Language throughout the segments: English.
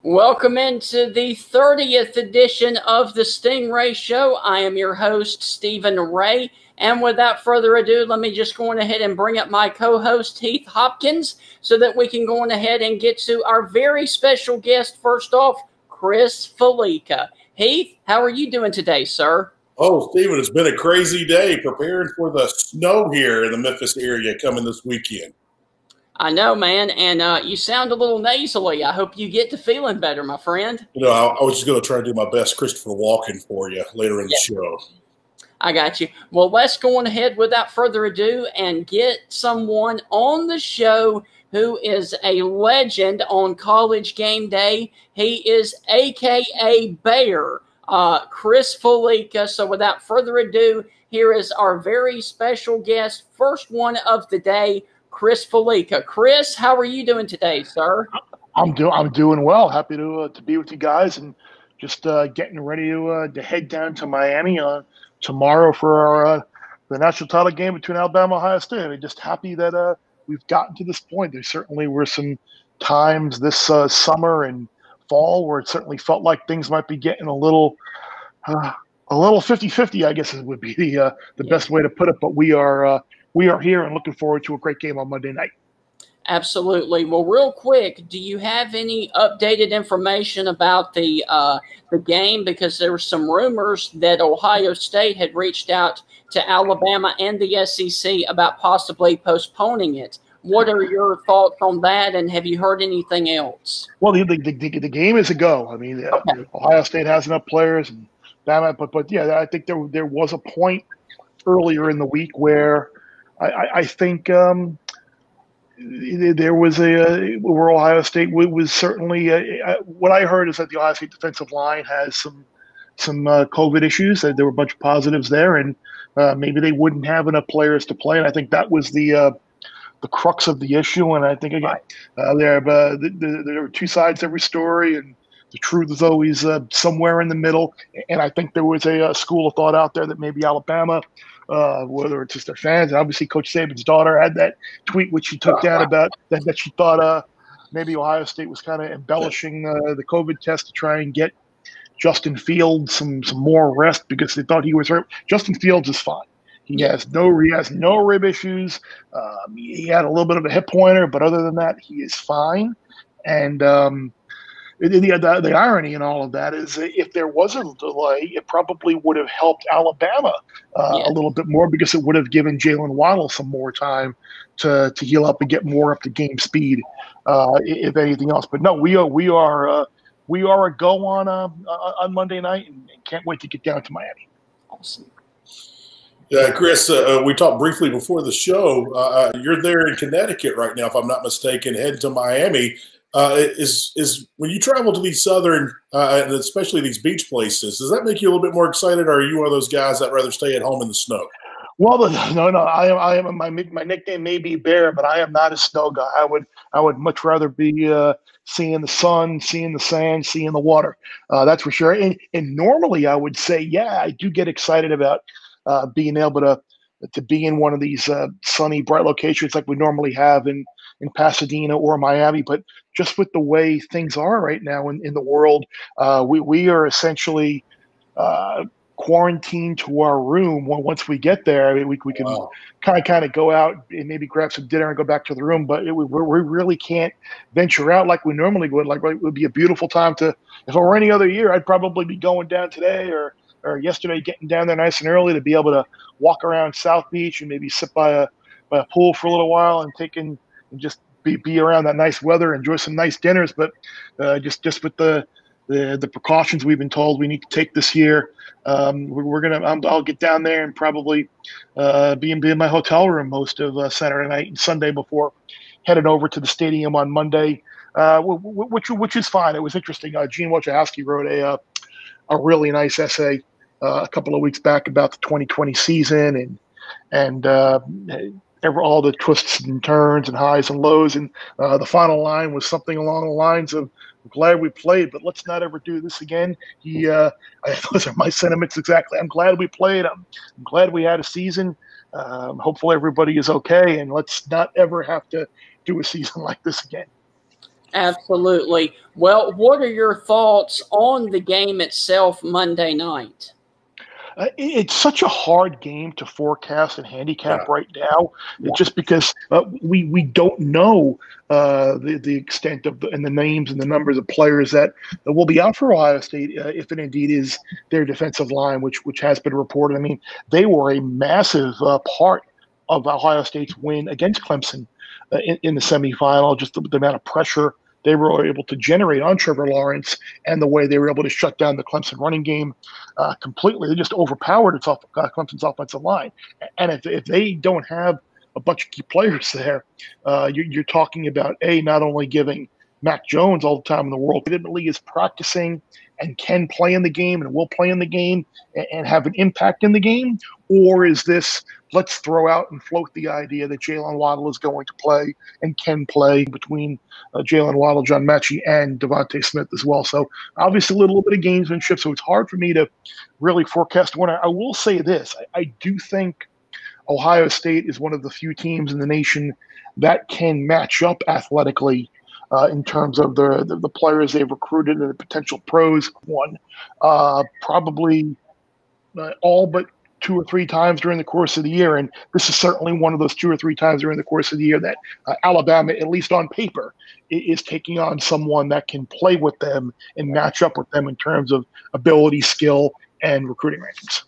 Welcome into the 30th edition of the Stingray Show. I am your host, Stephen Ray. And without further ado, let me just go on ahead and bring up my co-host, Heath Hopkins, so that we can go on ahead and get to our very special guest. First off, Chris Fallica. Heath, how are you doing today, sir? Oh, Stephen, it's been a crazy day preparing for the snow here in the Memphis area coming this weekend. I know, man, and you sound a little nasally. I hope you get to feeling better, my friend. You know, I was just going to try to do my best Christopher Walken for you later in the show. I got you. Well, let's go on ahead without further ado and get someone on the show who is a legend on College Game Day. He is a.k.a. Bear, Chris Fallica. So without further ado, here is our very special guest, first one of the day, Chris Fallica. Chris, how are you doing today, sir? I'm doing well. Happy to be with you guys, and just getting ready to head down to Miami tomorrow for our the national title game between Alabama and Ohio State. I'm just happy that we've gotten to this point. There certainly were some times this summer and fall where it certainly felt like things might be getting a little 50-50, I guess it would be the best way to put it. But we are here and looking forward to a great game on Monday night. Absolutely. Well, real quick, do you have any updated information about the game? Because there were some rumors that Ohio State had reached out to Alabama and the SEC about possibly postponing it. What are your thoughts on that, and have you heard anything else? Well, the game is a go. I mean, okay. Ohio State has enough players, and Bama, but yeah, I think there was a point earlier in the week where I think there was where Ohio State was certainly what I heard is that the Ohio State defensive line has some COVID issues. There were a bunch of positives there, and maybe they wouldn't have enough players to play. And I think that was the crux of the issue. And I think again, there are two sides to every story, and the truth is always somewhere in the middle. And I think there was a school of thought out there that maybe Alabama, whether it's just their fans, and obviously Coach Saban's daughter had that tweet which she took down about that she thought maybe Ohio State was kind of embellishing the COVID test to try and get Justin Fields some more rest because they thought he was hurt. Justin Fields is fine. He has no rib issues. He had a little bit of a hip pointer, but other than that, he is fine. And the irony in all of that is if there wasn't a delay, it probably would have helped Alabama a little bit more because it would have given Jalen Waddle some more time to heal up and get more up to game speed, if anything else. But no, we are a go on Monday night and can't wait to get down to Miami. Awesome. Chris, we talked briefly before the show. You're there in Connecticut right now, if I'm not mistaken, heading to Miami. Is when you travel to these southern, and especially these beach places, does that make you a little bit more excited, or are you one of those guys that rather stay at home in the snow? Well, no. I am my nickname may be Bear, but I am not a snow guy. I would much rather be seeing the sun, seeing the sand, seeing the water. That's for sure. And normally I would say, yeah, I do get excited about being able to be in one of these sunny, bright locations like we normally have in Pasadena or Miami. But just with the way things are right now in the world, we are essentially quarantined to our room. Once we get there, I mean, we can kind of go out and maybe grab some dinner and go back to the room. But we really can't venture out like we normally would. Like it would be a beautiful time to. If it were any other year, I'd probably be going down today or yesterday, getting down there nice and early to be able to walk around South Beach and maybe sit by a pool for a little while and just be around that nice weather, enjoy some nice dinners. But just with the precautions we've been told we need to take this year, I'll get down there and probably be in my hotel room most of Saturday night and Sunday before heading over to the stadium on Monday, which is fine. It was interesting. Gene Wojciechowski wrote a really nice essay a couple of weeks back about the 2020 season and all the twists and turns and highs and lows. And the final line was something along the lines of, "I'm glad we played, but let's not ever do this again." Those are my sentiments exactly. I'm glad we played. I'm glad we had a season. Hopefully everybody is okay, and let's not ever have to do a season like this again. Absolutely. Well, what are your thoughts on the game itself Monday night? It's such a hard game to forecast and handicap Yeah. right now, Yeah. just because we don't know the extent of and the names and the numbers of players that will be out for Ohio State if it indeed is their defensive line, which has been reported. I mean, they were a massive part of Ohio State's win against Clemson in the semifinal. Just the amount of pressure they were able to generate on Trevor Lawrence and the way they were able to shut down the Clemson running game completely. They just overpowered Clemson's offensive line. And if they don't have a bunch of key players there, you're talking about, not only giving Mac Jones all the time in the world, legitimately is practicing and can play in the game and will play in the game and have an impact in the game? Or is this, let's throw out and float the idea that Jalen Waddle is going to play and can play between Jalen Waddle, John Mechie, and Devontae Smith as well? So obviously a little bit of gamesmanship, so it's hard for me to really forecast one. I will say this. I do think Ohio State is one of the few teams in the nation that can match up athletically in terms of the players they've recruited and the potential pros. Probably all but 2 or 3 times during the course of the year, and this is certainly one of those 2 or 3 times during the course of the year that Alabama, at least on paper, is taking on someone that can play with them and match up with them in terms of ability, skill, and recruiting rankings.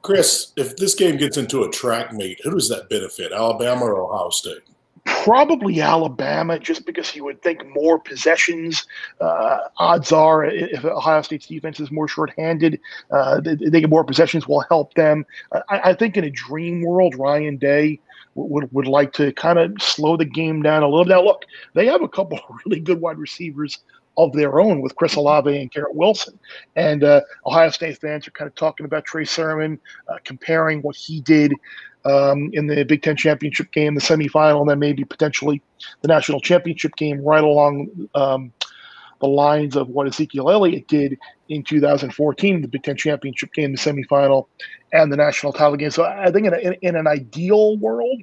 Chris, if this game gets into a track meet, who does that benefit, Alabama or Ohio State? Probably Alabama, just because you would think more possessions. Odds are, if Ohio State's defense is more shorthanded, they get more possessions will help them. I think in a dream world, Ryan Day would like to kind of slow the game down a little. Now, look, they have a couple of really good wide receivers of their own with Chris Olave and Garrett Wilson. And Ohio State fans are kind of talking about Trey Sermon, comparing what he did in the Big Ten championship game, the semifinal, and then maybe potentially the national championship game, right along the lines of what Ezekiel Elliott did in 2014, the Big Ten championship game, the semifinal, and the national title game. So I think in an ideal world,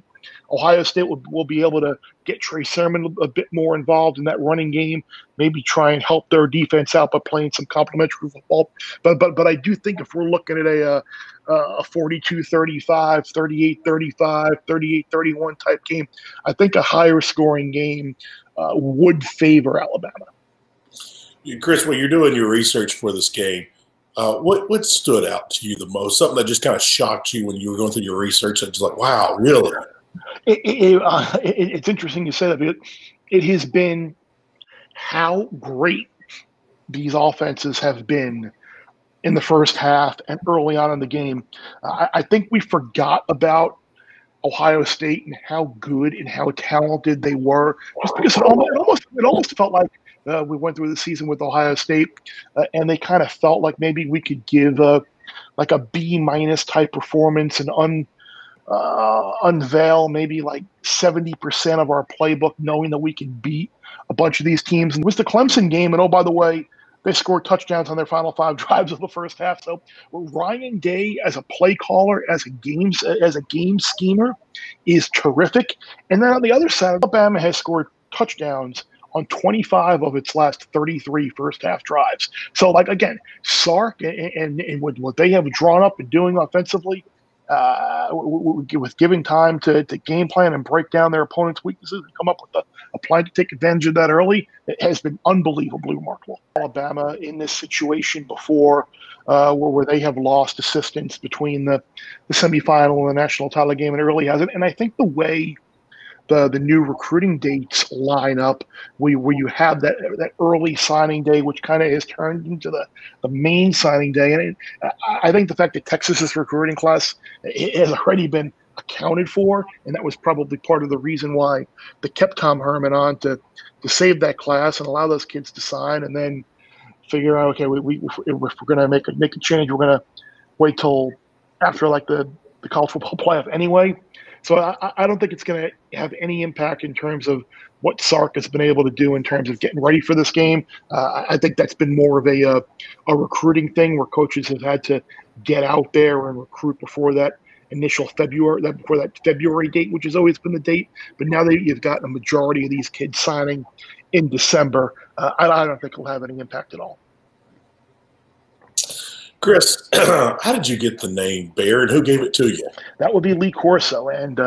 Ohio State will be able to get Trey Sermon a bit more involved in that running game, maybe try and help their defense out by playing some complementary football. But I do think if we're looking at a 42-35, 38-35, 38-31 type game, I think a higher scoring game would favor Alabama. Chris, when you're doing your research for this game, what stood out to you the most? Something that just kind of shocked you when you were going through your research that was like, wow, really? It's interesting you say that, because it has been how great these offenses have been in the first half and early on in the game. I think we forgot about Ohio State and how good and how talented they were, just because it almost felt like we went through the season with Ohio State, and they kind of felt like maybe we could give like a B- type performance and unveil maybe like 70% of our playbook, knowing that we can beat a bunch of these teams. And it was the Clemson game, and oh, by the way, they scored touchdowns on their final 5 drives of the first half. So Ryan Day, as a play caller, as a game schemer, is terrific. And then on the other side, Alabama has scored touchdowns on 25 of its last 33 first half drives. So, like, again, Sark and what they have drawn up and doing offensively, with giving time to game plan and break down their opponent's weaknesses and come up with a plan to take advantage of that early, it has been unbelievably remarkable. Alabama in this situation before, where they have lost assistance between the semifinal and the national title game, and it really hasn't. And I think the way the new recruiting dates line up, where you have that early signing day, which kind of has turned into the main signing day. And I think the fact that Texas's recruiting class has already been accounted for, and that was probably part of the reason why they kept Tom Herman on to save that class and allow those kids to sign, and then figure out, okay, if we're going to make a change, we're going to wait till after like the college football playoff anyway. So I don't think it's going to have any impact in terms of what Sark has been able to do in terms of getting ready for this game. I think that's been more of a recruiting thing, where coaches have had to get out there and recruit before that initial February date, which has always been the date. But now that you've got a majority of these kids signing in December, I don't think it'll have any impact at all. Chris, how did you get the name Bear, and who gave it to you? That would be Lee Corso, and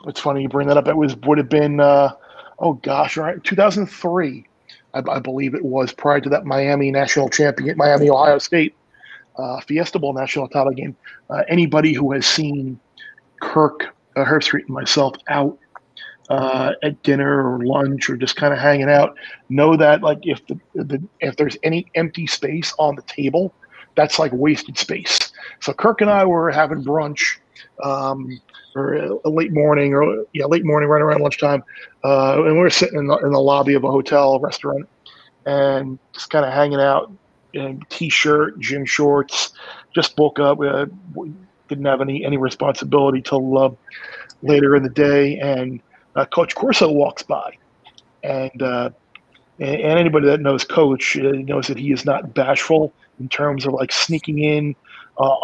it's funny you bring that up. It would have been, 2003, I believe it was, prior to that Miami Ohio State Fiesta Bowl national title game. Anybody who has seen Kirk Herbstreit and myself out at dinner or lunch or just kind of hanging out know that like if there's any empty space on the table, that's like wasted space. So Kirk and I were having brunch, or a late morning, right around lunchtime, and we were sitting in the lobby of a hotel restaurant and just kind of hanging out in t-shirt, gym shorts. Just woke up. We didn't have any responsibility till later in the day, and Coach Corso walks by, and anybody that knows Coach knows that he is not bashful in terms of like sneaking in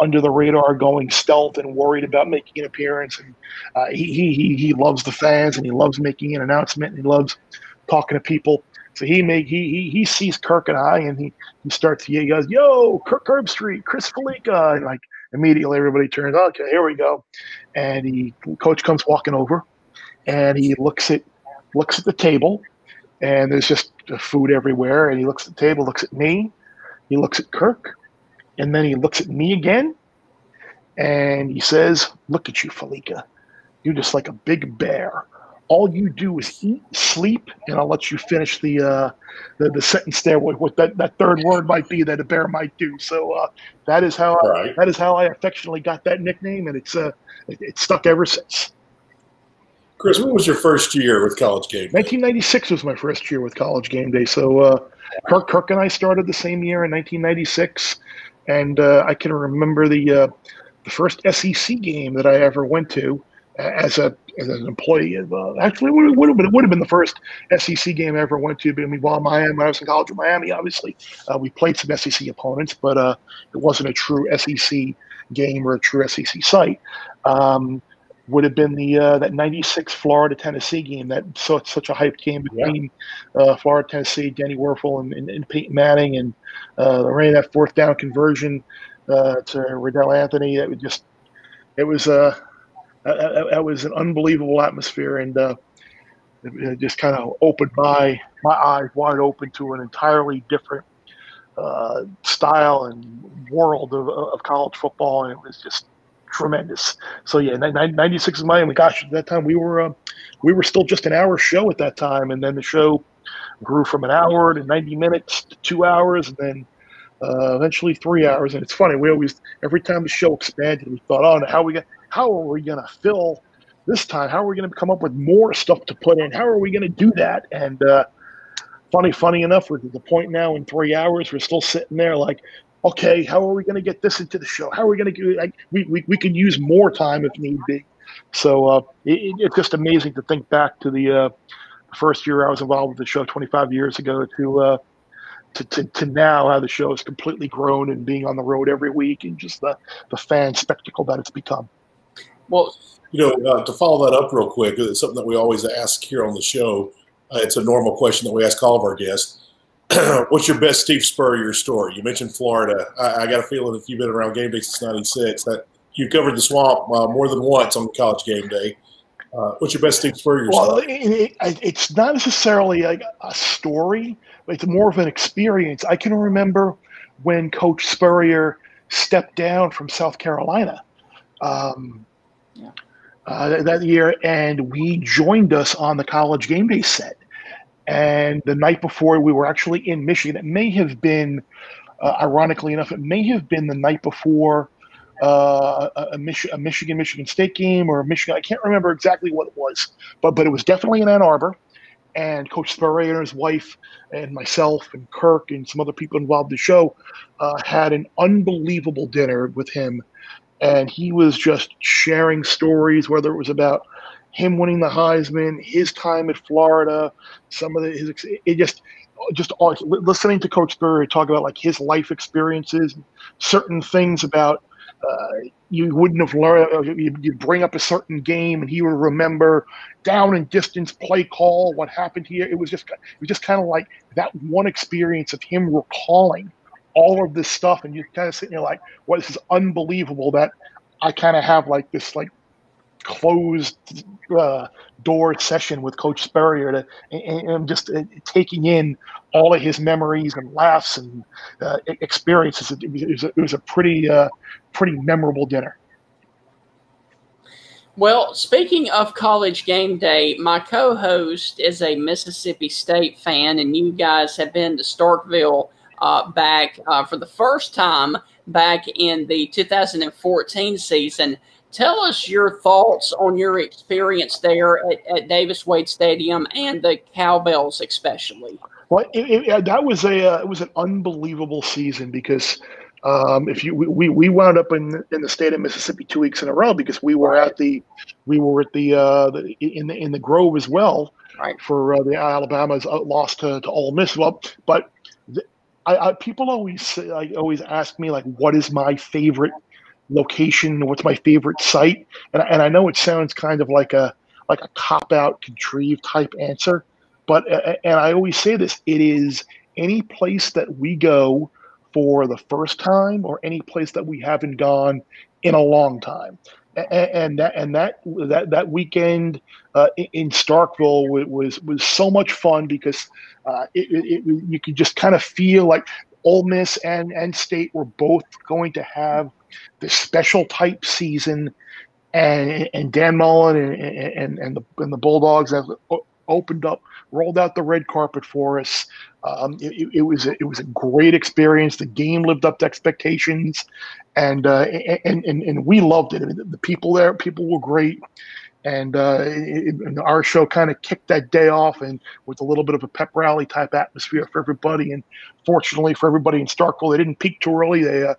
under the radar, going stealth, and worried about making an appearance. And he loves the fans, and he loves making an announcement, and he loves talking to people. So he sees Kirk and I, and he goes, "Yo, Kirk Herbstreit, Chris Fallica," and like immediately everybody turns, "Okay, here we go." And Coach comes walking over, and he looks at the table, and there's just food everywhere. And he looks at the table, looks at me, he looks at Kirk, and then he looks at me again, and he says, "Look at you, Fallica. You're just like a big bear. All you do is eat, sleep," and I'll let you finish the sentence there. What that third word might be that a bear might do. So that is how I affectionately got that nickname, and it's stuck ever since. Chris, what was your first year with College Gameday? 1996 was my first year with College Gameday. So Kirk and I started the same year in 1996, and I can remember the first SEC game that I ever went to as an employee. Actually, it would have been the first SEC game I ever went to. But I mean, when I was in college in Miami, obviously we played some SEC opponents, but it wasn't a true SEC game or a true SEC site. Would have been that '96 Florida-Tennessee game, that such a hyped game between Florida, Tennessee, Danny Werfel and Peyton Manning, and ran that fourth down conversion to Riddell Anthony. That was an unbelievable atmosphere, and it just kind of opened my eyes wide open to an entirely different style and world of college football, and it was just tremendous. So yeah, 96 is Miami. Gosh, at that time we were still just an hour show at that time, and then the show grew from an hour to 90 minutes to 2 hours, and then eventually 3 hours. And it's funny, every time the show expanded, we thought, oh, how are we gonna fill this time? How are we gonna come up with more stuff to put in? How are we gonna do that? And funny enough, we're at the point now in 3 hours, we're still sitting there like, okay, how are we going to get this into the show? How are we going to do it? We could use more time if need be. So it's just amazing to think back to the first year I was involved with the show 25 years ago to now how the show has completely grown and being on the road every week and just the fan spectacle that it's become. Well, to follow that up real quick, it's something that we always ask here on the show. It's a normal question that we ask all of our guests. What's your best Steve Spurrier story? You mentioned Florida. I got a feeling if you've been around Gameday since '96 that you covered the swamp more than once on College Gameday. What's your best Steve Spurrier story? Well, it's not necessarily like a story, but it's more of an experience. I can remember when Coach Spurrier stepped down from South Carolina that year, and we joined us on the College Gameday set. And the night before, we were actually in Michigan. It may have been, ironically enough, it may have been the night before a Michigan State game or Michigan. I can't remember exactly what it was, but it was definitely in Ann Arbor. And Coach Spurrier and his wife and myself and Kirk and some other people involved in the show had an unbelievable dinner with him. And he was just sharing stories, whether it was about him winning the Heisman, his time at Florida, some of listening to Coach Spurrier talk about like his life experiences, certain things about you wouldn't have learned. You'd bring up a certain game, and he would remember down and distance play call, what happened here. It was just kind of like that one experience of him recalling all of this stuff, and you're kind of sitting there like, "Well, this is unbelievable." That I kind of have like this closed door session with Coach Spurrier and just taking in all of his memories and laughs and experiences. It was a pretty memorable dinner. Well, speaking of College Game Day, my co-host is a Mississippi State fan, and you guys have been to Starkville back for the first time back in the 2014 season. Tell us your thoughts on your experience there at Davis Wade Stadium and the Cowbells especially. Well, it was an unbelievable season because we wound up in the state of Mississippi 2 weeks in a row because we were in the Grove as well, right, for the Alabama's loss to Ole Miss. Well, but people always ask me, like, what is my favorite location, what's my favorite site, and I know it sounds kind of like a cop-out, contrived type answer, but and I always say this: it is any place that we go for the first time, or any place that we haven't gone in a long time, and that weekend in Starkville was so much fun because you could just kind of feel like Ole Miss and State were both going to have this special type season, and Dan Mullen and the Bulldogs have rolled out the red carpet for us. It was a great experience. The game lived up to expectations, and we loved it. I mean, the people were great. And our show kind of kicked that day off, and with a little bit of a pep rally type atmosphere for everybody. And fortunately for everybody in Starkville, they didn't peak too early. They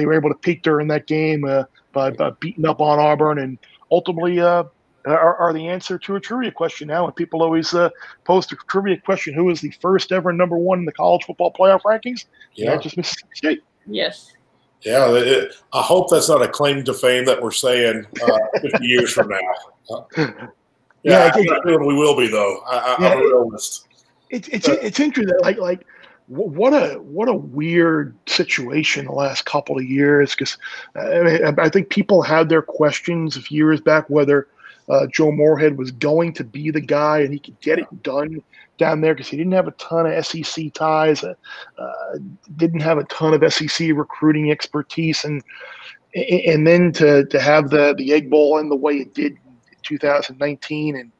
were able to peak during that game by beating up on Auburn, and ultimately are the answer to a trivia question now. And people always post a trivia question: who is the first ever number one in the college football playoff rankings? Yeah, just Mississippi State. Yes. Yeah, I hope that's not a claim to fame that we're saying 50 years from now. I think we will be, though. I'm a realist. It's interesting. Like what a weird situation the last couple of years, because I think people had their questions a few years back whether Joe Moorhead was going to be the guy and he could get it done down there, because he didn't have a ton of SEC ties, didn't have a ton of SEC recruiting expertise, and then to have the Egg Bowl end the way it did in 2019, and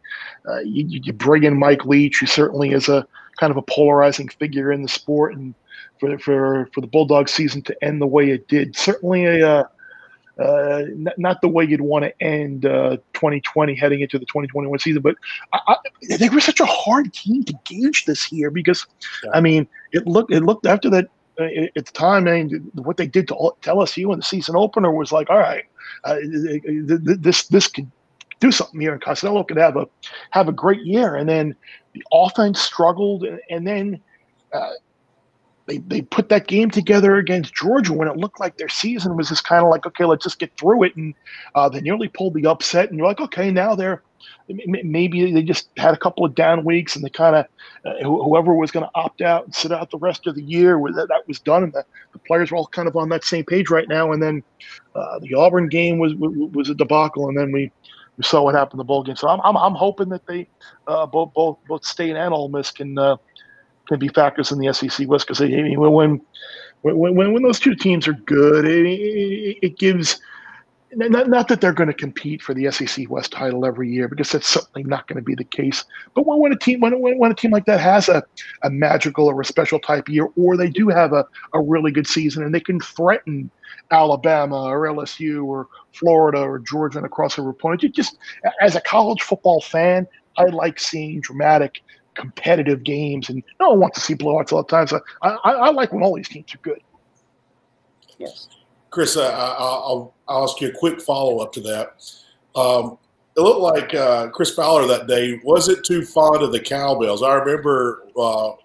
you bring in Mike Leach, who certainly is a kind of a polarizing figure in the sport, and for the Bulldog season to end the way it did, certainly not the way you'd want to end 2020 heading into the 2021 season. But they were such a hard team to gauge this year because, I mean, it looked after that at the time, and what they did to LSU in the season opener was like, all right, this could do something here, and Costello could have a great year. And then the offense struggled, and then they put that game together against Georgia when it looked like their season was just kind of like, okay, let's just get through it. And they nearly pulled the upset, and you're like, okay, now maybe they just had a couple of down weeks, and they kind of whoever was going to opt out and sit out the rest of the year, that was done, and the players were all kind of on that same page right now. And then the Auburn game was a debacle, and then we saw what happened in the bowl game. So I'm hoping that they both State and Ole Miss can be factors in the SEC West, because when those two teams are good, it gives, not that they're going to compete for the SEC West title every year, because that's certainly not going to be the case. But when a team like that has a magical or a special type year, or they do have a really good season and they can threaten Alabama or LSU or Florida or Georgia and a crossover opponent, just as a college football fan, I like seeing dramatic, competitive games, and no one wants to see blowouts all the time. So I like when all these teams are good. Yes, Chris, I'll ask you a quick follow up to that. It looked like Chris Fowler that day wasn't too fond of the Cowbells. I remember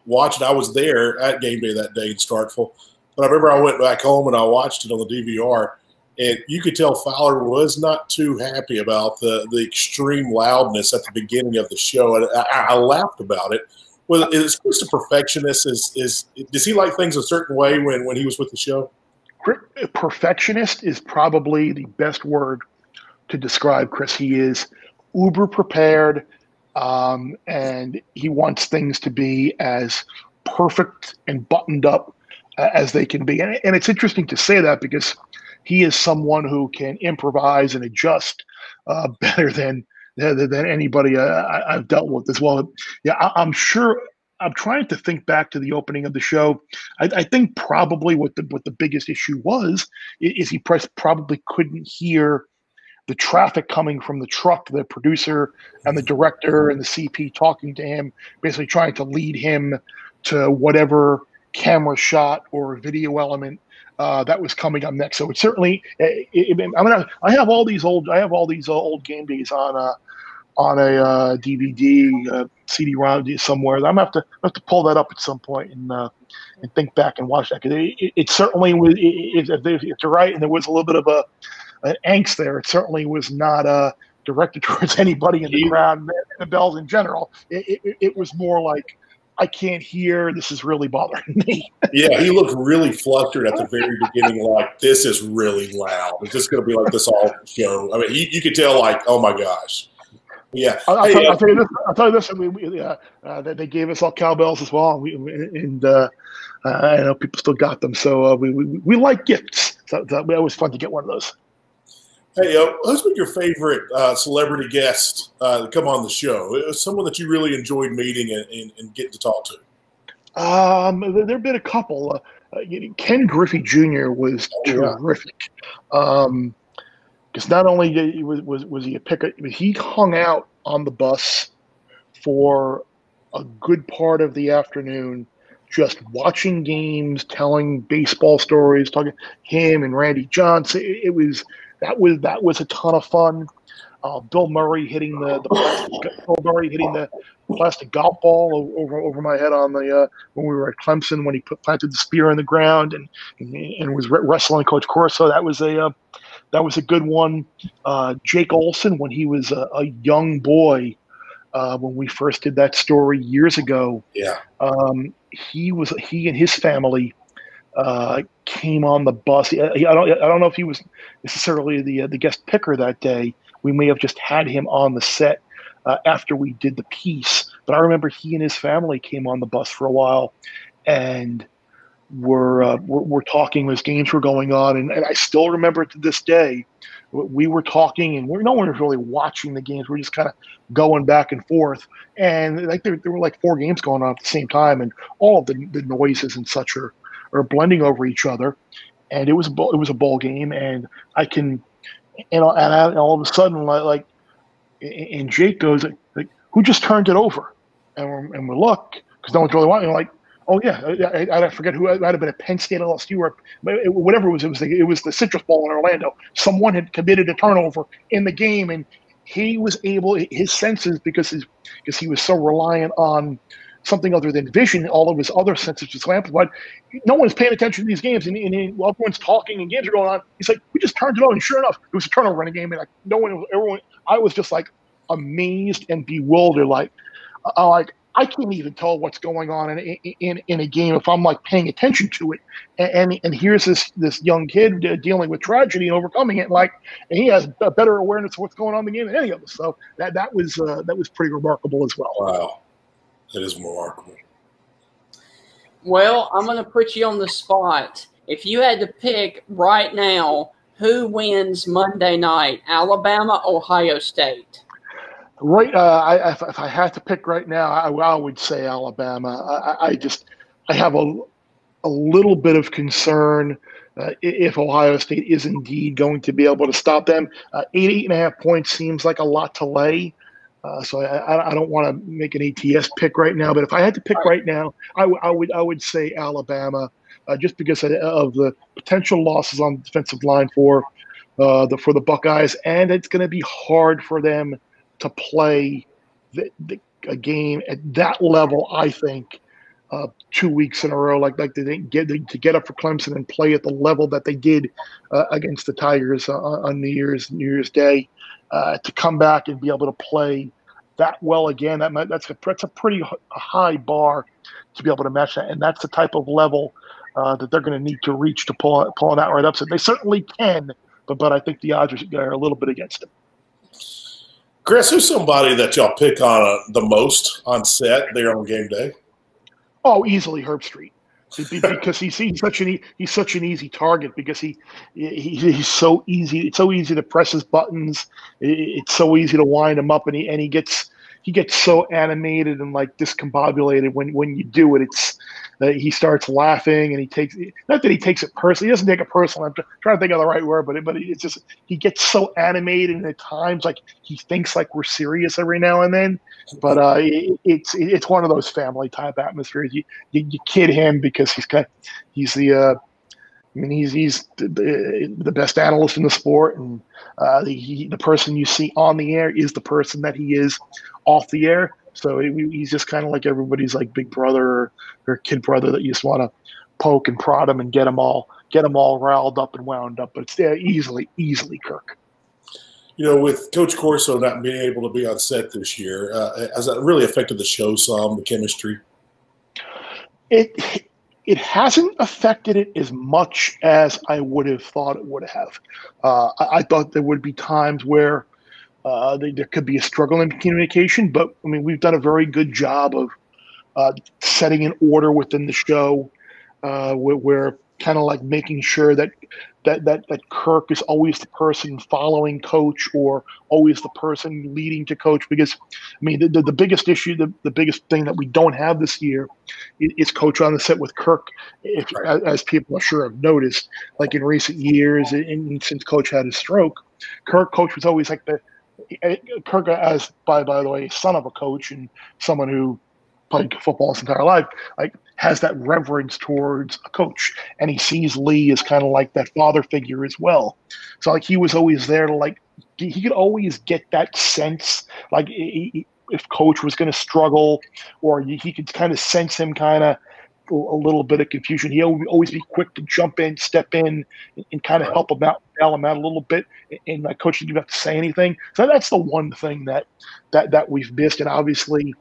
watching. I was there at game day that day in Starkville, but I remember I went back home and I watched it on the DVR. and you could tell Fowler was not too happy about the extreme loudness at the beginning of the show, and I laughed about it. Well, is Chris a perfectionist? Does he like things a certain way when he was with the show? Perfectionist is probably the best word to describe Chris. He is uber prepared, and he wants things to be as perfect and buttoned up as they can be. And it's interesting to say that because he is someone who can improvise and adjust better than anybody I've dealt with as well. Yeah, I'm sure. I'm trying to think back to the opening of the show. I think probably what the biggest issue was is he probably couldn't hear the traffic coming from the truck, the producer and the director and the CP talking to him, basically trying to lead him to whatever camera shot or video element that was coming up next. So it certainly, I have all these old game days on a DVD, CD-ROM somewhere. I'm gonna have to pull that up at some point and think back and watch that. Because it certainly was. If you're right, and there was a little bit of an angst there. It certainly was not directed towards anybody in the crowd and the bells in general. It was more like, I can't hear. This is really bothering me. Yeah, he looked really flustered at the very beginning, like, this is really loud. It's just going to be like this all show. I mean, you could tell, like, oh my gosh. Yeah, I'll tell you this. They gave us all cowbells as well, and I know people still got them. So we like gifts. So it was fun to get one of those. Hey, who's been your favorite celebrity guest to come on the show? It was someone that you really enjoyed meeting and getting to talk to. There have been a couple. Ken Griffey Jr. was terrific. Because not only was he a picker, he hung out on the bus for a good part of the afternoon, just watching games, telling baseball stories, talking him and Randy Johnson. That was a ton of fun. Bill Murray hitting the plastic golf ball over my head on the when we were at Clemson, when he planted the spear in the ground and was wrestling Coach Corso. That was a good one. Jake Olson, when he was a young boy, when we first did that story years ago. Yeah. He and his family came on the bus. I don't know if he was necessarily the guest picker that day. We may have just had him on the set after we did the piece. But I remember he and his family came on the bus for a while, and we're talking as games were going on, and I still remember to this day, we were talking, and no one was really watching the games. We're just kind of going back and forth, and like there were like 4 games going on at the same time, and all of the noises and such are blending over each other, and it was a bowl game, and all of a sudden, like, and Jake goes, like, who just turned it over? And we look, because no one's really watching. Like, oh yeah, I forget who. It might have been a Penn State LSU or whatever it was. It was the Citrus Bowl in Orlando. Someone had committed a turnover in the game, and he was able. His senses, because he was so reliant on something other than vision, all of his other senses just amplified. No one's paying attention to these games, and while everyone's talking and games are going on, he's like, we just turned it on, and sure enough, it was a turnover in a game, and like everyone. I was just like amazed and bewildered, like I can't even tell what's going on in a game if I'm like paying attention to it. And here's this young kid dealing with tragedy and overcoming it, and he has a better awareness of what's going on in the game than any of us. So that was pretty remarkable as well. Wow, that is remarkable. Well, I'm going to put you on the spot. If you had to pick right now, who wins Monday night, Alabama, Ohio State? Right, if I had to pick right now, I would say Alabama. I have a little bit of concern if Ohio State is indeed going to be able to stop them. 8.5 points seems like a lot to lay, so I don't want to make an ATS pick right now. But if I had to pick right now, I would say Alabama, just because of the potential losses on the defensive line for the Buckeyes, and it's going to be hard for them to play a game at that level, I think, 2 weeks in a row, like they didn't get up for Clemson and play at the level that they did against the Tigers on New Year's Day, to come back and be able to play that well again. That's a pretty high bar to be able to match that, and that's the type of level that they're going to need to reach to pull an outright upset. They certainly can, but I think the odds are a little bit against them. Chris, who's somebody that y'all pick on the most on set there on game day? Oh, easily Herb Street, because he's such an easy target, because he's so easy. It's so easy to press his buttons. It's so easy to wind him up, and he gets so animated and like discombobulated when you do it. It's he starts laughing, and he takes it personally. He doesn't take it personally. I'm trying to think of the right word, but it's just he gets so animated, and at times like he thinks like we're serious every now and then. But it's one of those family type atmospheres. You kid him because he's the best analyst in the sport, and the person you see on the air is the person that he is off the air. So he's just kind of like everybody's like big brother or kid brother that you just want to poke and prod him and get them all riled up and wound up. But it's easily Kirk. With Coach Corso not being able to be on set this year, has that really affected the show some, the chemistry? It hasn't affected it as much as I would have thought it would have. I thought there would be times where there could be a struggle in communication, but I mean, we've done a very good job of setting an order within the show, where kind of like making sure that Kirk is always the person following Coach, or always the person leading to Coach. Because I mean, the biggest issue, the biggest thing that we don't have this year is Coach on the set with Kirk. As people I'm sure have noticed, like in recent years, and since Coach had his stroke, Coach was always like Kirk, as by the way, son of a coach and someone who played football his entire life, like has that reverence towards a coach, and he sees Lee as kind of like that father figure as well. So like he was always there to like, he could always get that sense, like if Coach was going to struggle, or he could kind of sense him kind of a little bit of confusion. He always be quick to jump in, step in, and kind of help him out, bail him out a little bit. And my coach didn't have to say anything. So that's the one thing that we've missed. And obviously,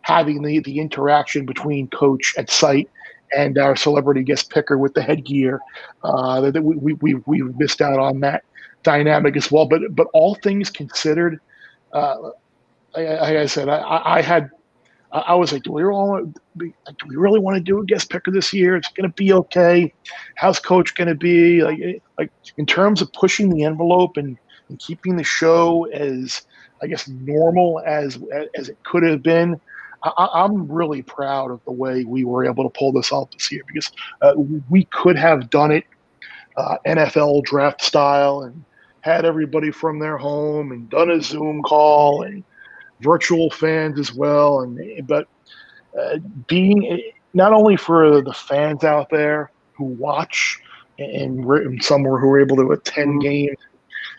having the interaction between Coach at site and our celebrity guest picker with the headgear, that we missed out on that dynamic as well. But all things considered, like I said, I was like, do we really want to do a guest picker this year? It's going to be okay. How's Coach going to be? Like in terms of pushing the envelope and keeping the show as, I guess, normal as it could have been. I'm really proud of the way we were able to pull this off this year, because we could have done it NFL draft style and had everybody from their home and done a Zoom call and virtual fans as well. But being not only for the fans out there who watch and some who were able to attend games,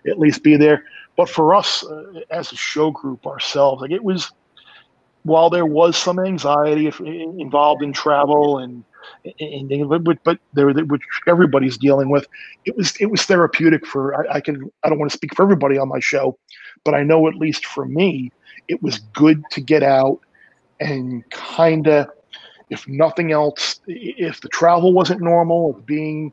at least be there, but for us as a show group ourselves, like it was, while there was some anxiety involved in travel but which everybody's dealing with, it was therapeutic I don't want to speak for everybody on my show, but I know at least for me, it was good to get out and kind of, if nothing else, if the travel wasn't normal, of being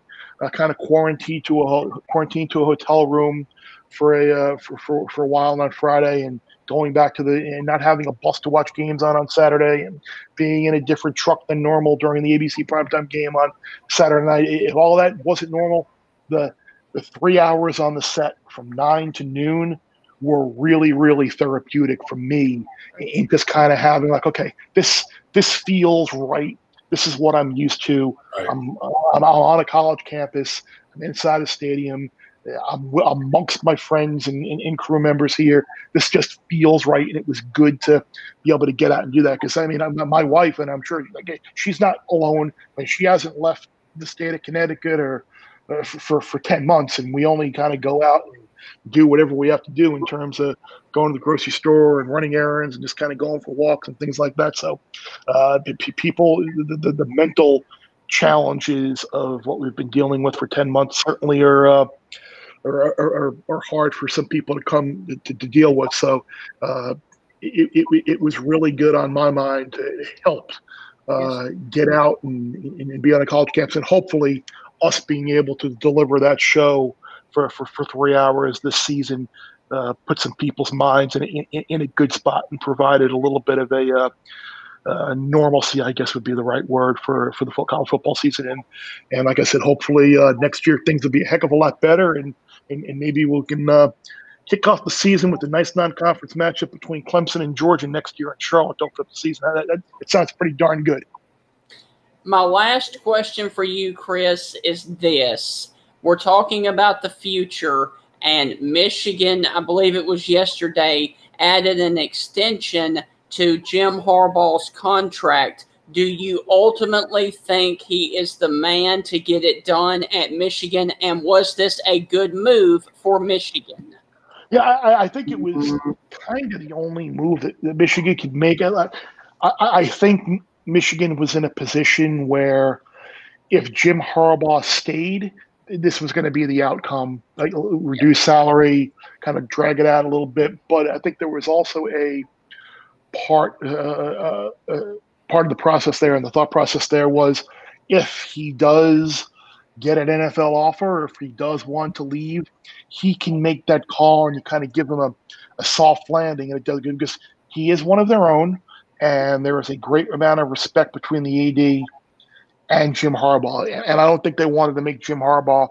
kind of quarantined to a hotel room for a while on Friday, and going back and not having a bus to watch games on Saturday, and being in a different truck than normal during the ABC primetime game on Saturday night. If all that wasn't normal, the 3 hours on the set from 9 to noon were really, really therapeutic for me, in just kind of having like, okay, this feels right. This is what I'm used to. Right. I'm on a college campus. I'm inside a stadium. I'm amongst my friends and crew members here. This just feels right, and it was good to be able to get out and do that. Because I mean, my wife, and I'm sure she's not alone. Like, she hasn't left the state of Connecticut or for 10 months, and we only kind of go out and do whatever we have to do in terms of going to the grocery store and running errands and just kind of going for walks and things like that. So people, the mental challenges of what we've been dealing with for 10 months certainly are hard for some people to come to deal with. So it was really good on my mind to help get out and be on a college campus, and hopefully us being able to deliver that show for 3 hours this season put some people's minds in a good spot and provided a little bit of a normalcy, I guess would be the right word for the college football season. And like I said, hopefully next year things will be a heck of a lot better, and maybe we can kick off the season with a nice non-conference matchup between Clemson and Georgia next year in Charlotte. Don't flip the season. It sounds pretty darn good. My last question for you, Chris, is this. We're talking about the future, and Michigan, I believe it was yesterday, added an extension to Jim Harbaugh's contract. Do you ultimately think he is the man to get it done at Michigan, and was this a good move for Michigan? Yeah, I think it was kind of the only move that Michigan could make. I think Michigan was in a position where if Jim Harbaugh stayed, this was going to be the outcome, like reduce salary, kind of drag it out a little bit. But I think there was also a part of the process there, and the thought process there was if he does get an NFL offer, or if he does want to leave, he can make that call and you kind of give him a soft landing, and it does good because he is one of their own, and there is a great amount of respect between the AD and Jim Harbaugh. And I don't think they wanted to make Jim Harbaugh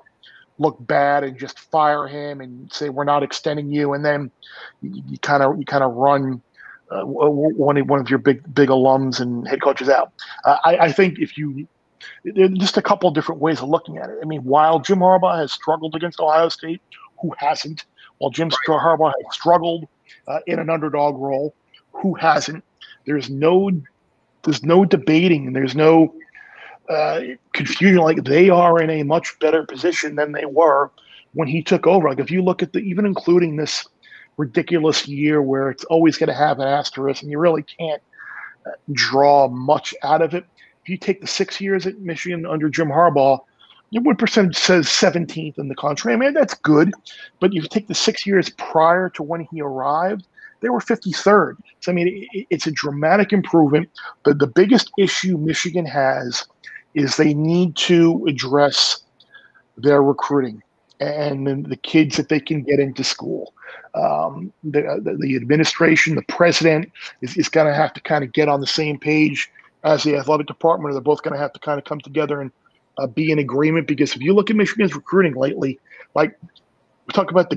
look bad and just fire him and say we're not extending you, and then you kind of run one of your big alums and head coaches out. I think there are just a couple of different ways of looking at it. I mean, while Jim Harbaugh has struggled against Ohio State, who hasn't? While Jim Harbaugh has struggled in an underdog role, who hasn't? There's no debating, and there's no confusion. Like, they are in a much better position than they were when he took over. Like, if you look at even including this ridiculous year where it's always going to have an asterisk and you really can't draw much out of it. If you take the 6 years at Michigan under Jim Harbaugh, your win percentage says 17th in the country. I mean, that's good. But if you take the 6 years prior to when he arrived, they were 53rd. So, I mean, it's a dramatic improvement. But the biggest issue Michigan has is they need to address their recruiting and the kids that they can get into school. The administration, the president is going to have to kind of get on the same page as the athletic department, or they're both going to have to kind of come together and be in agreement. Because if you look at Michigan's recruiting lately, like we talk about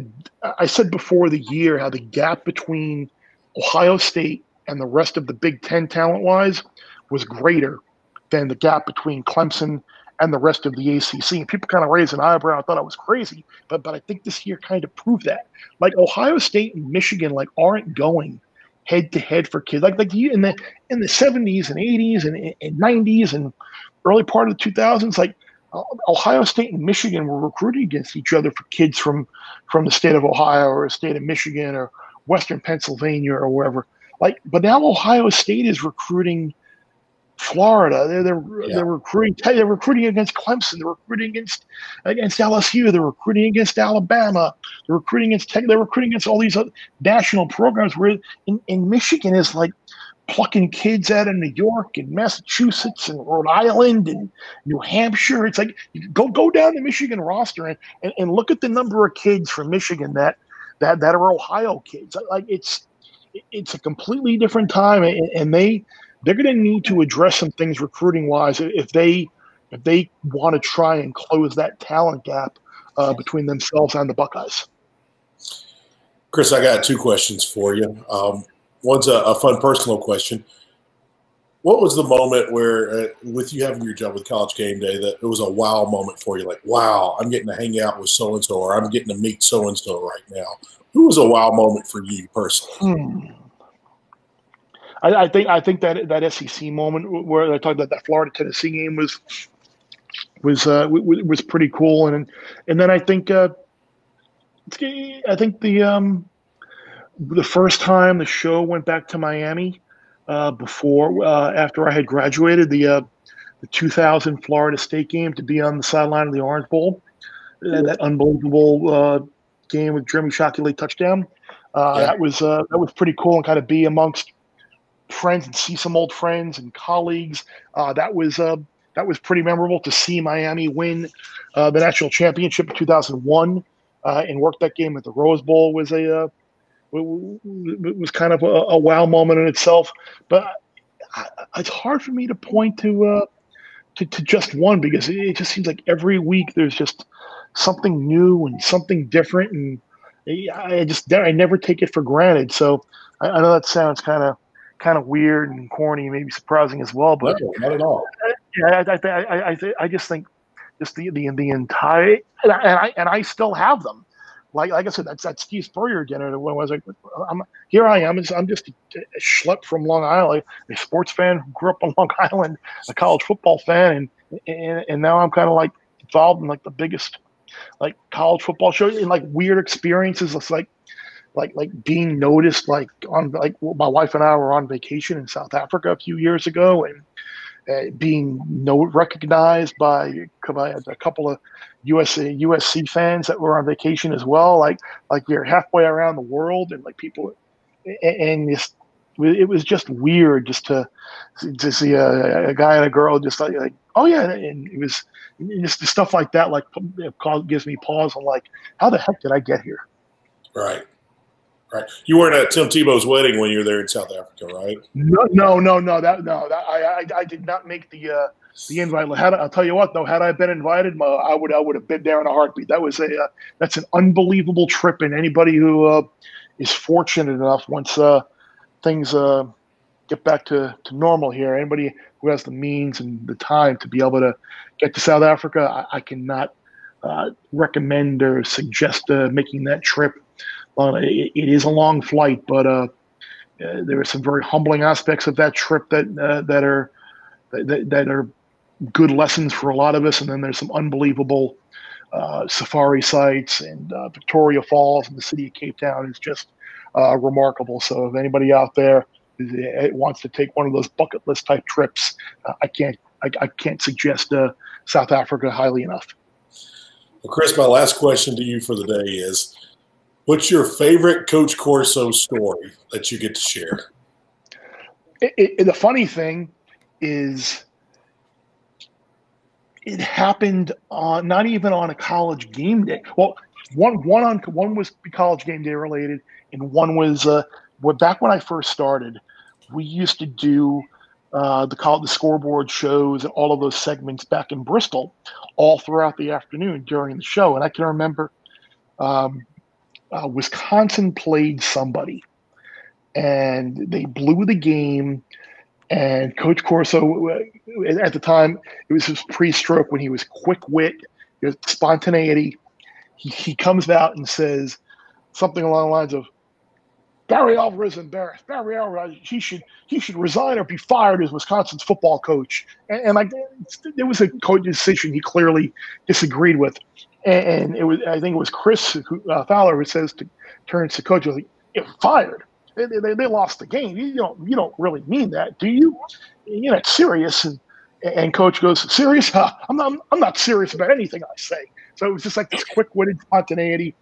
I said before the year how the gap between Ohio State and the rest of the Big Ten talent-wise was greater than the gap between Clemson and the rest of the ACC. And people kind of raised an eyebrow. I thought I was crazy, but I think this year kind of proved that. Like, Ohio State and Michigan aren't going head to head for kids. Like in the 70s and 80s and 90s and early part of the 2000s, like Ohio State and Michigan were recruiting against each other for kids from the state of Ohio or the state of Michigan or Western Pennsylvania or wherever. Like, but now Ohio State is recruiting Florida. They're recruiting. They're recruiting against Clemson. They're recruiting against LSU. They're recruiting against Alabama. They're recruiting against Tech. They're recruiting against all these other national programs. Where in Michigan is like plucking kids out of New York and Massachusetts and Rhode Island and New Hampshire. It's like go down the Michigan roster and look at the number of kids from Michigan that are Ohio kids. Like, it's a completely different time, and they're going to need to address some things recruiting wise if they want to try and close that talent gap between themselves and the Buckeyes. Chris, I got two questions for you. One's a fun personal question. What was the moment where, with you having your job with College Game Day, that it was a wow moment for you? Like, wow, I'm getting to hang out with so-and-so, or I'm getting to meet so-and-so right now. Who was a wow moment for you personally? I think that SEC moment where I talked about that Florida Tennessee game was pretty cool, and then I think I think the first time the show went back to Miami after I had graduated, the 2000 Florida State game, to be on the sideline of the Orange Bowl, that unbelievable game with Jeremy Shockey touchdown. That was pretty cool, and kind of be amongst friends and see some old friends and colleagues. That was pretty memorable to see Miami win the national championship in 2001 and work that game at the Rose Bowl was was kind of a wow moment in itself. But it's hard for me to point to just one, because it just seems like every week there's just something new and something different, and I never take it for granted. So I know that sounds kind of weird and corny, maybe surprising as well, but no, not at all. Yeah, I just think just the entire, and I still have them. Like I said, that's that Steve Spurrier dinner. When I was like, here I am. I'm just a schlep from Long Island, a sports fan who grew up on Long Island, a college football fan, and now I'm kind of like involved in like the biggest like college football show, and like weird experiences. It's like being noticed, like on like my wife and I were on vacation in South Africa a few years ago, and being recognized by a couple of USC fans that were on vacation as well. Like you're halfway around the world, and like people, and it was just weird just to see a guy and a girl just like oh yeah, and it was just stuff like that. Like gives me pause on like, how the heck did I get here? Right. Right. You weren't at Tim Tebow's wedding when you were there in South Africa, right? No. I did not make the invite. I'll tell you what, though, had I been invited, I would have been there in a heartbeat. That's an unbelievable trip, and anybody who is fortunate enough once things get back to normal here, anybody who has the means and the time to be able to get to South Africa, I cannot recommend or suggest making that trip. It is a long flight, but there are some very humbling aspects of that trip that are good lessons for a lot of us. And then there's some unbelievable safari sites, and Victoria Falls and the city of Cape Town is just remarkable. So if anybody out there wants to take one of those bucket list type trips, I can't suggest South Africa highly enough. Well, Chris, my last question to you for the day is, what's your favorite Coach Corso story that you get to share? The funny thing is, it happened not even on a college game day. Well, one was college game day related, and one was back when I first started. We used to do the scoreboard shows and all of those segments back in Bristol, all throughout the afternoon during the show. And I can remember Wisconsin played somebody, and they blew the game. And Coach Corso, at the time, it was his pre-stroke, when he was quick wit, his spontaneity. He comes out and says something along the lines of, "Barry Alvarez is embarrassed. Barry Alvarez, he should resign or be fired as Wisconsin's football coach." And like, there was a coach decision he clearly disagreed with. And I think it was Chris Fowler who turns to coach, like, "You're fired. They lost the game. You don't really mean that, do you? You're not serious." And coach goes, "Serious? I'm not serious about anything I say." So it was just like this quick-witted spontaneity.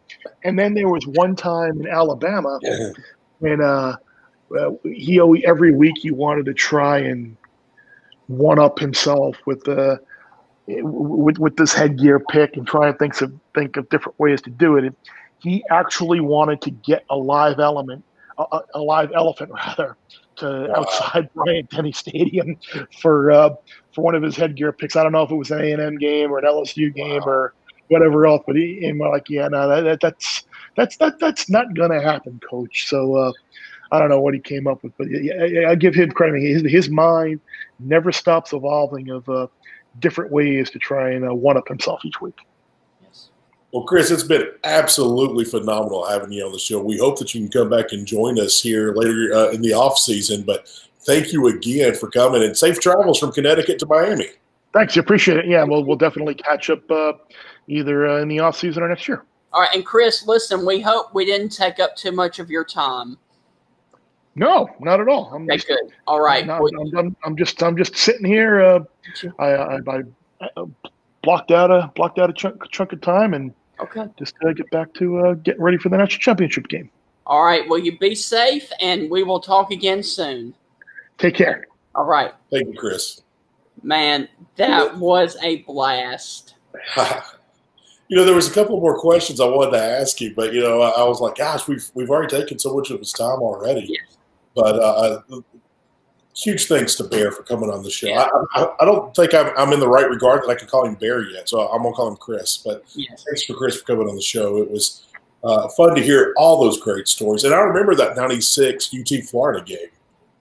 And then there was one time in Alabama when every week he wanted to try and one up himself with this headgear pick and try and think of different ways to do it. And he actually wanted to get a live elephant to outside Bryant-Denny Stadium for one of his headgear picks. I don't know if it was an A&M game or an LSU game or whatever else, but we're like, yeah, no, that's not gonna happen, Coach. So I don't know what he came up with, but I give him credit. His mind never stops evolving of different ways to try and one up himself each week. Well, Chris, it's been absolutely phenomenal having you on the show. We hope that you can come back and join us here later in the off season. But thank you again for coming, and safe travels from Connecticut to Miami. Thanks, I appreciate it. Yeah, we'll definitely catch up either in the off season or next year. All right, and Chris, listen, we hope we didn't take up too much of your time. No, not at all. Okay, good. All right. I'm just sitting here. I blocked out a chunk of time and just get back to getting ready for the national championship game. All right. Well, you be safe, and we will talk again soon. Take care. All right. Thank you, Chris. Man, that was a blast. There was a couple more questions I wanted to ask you, but I was like, gosh, we've already taken so much of his time already. Yes. But huge thanks to Bear for coming on the show. Yeah. I don't think I'm in the right regard that I can call him Bear yet, so I'm gonna call him Chris. But thanks for Chris for coming on the show. It was fun to hear all those great stories, and I remember that '96 UT Florida game.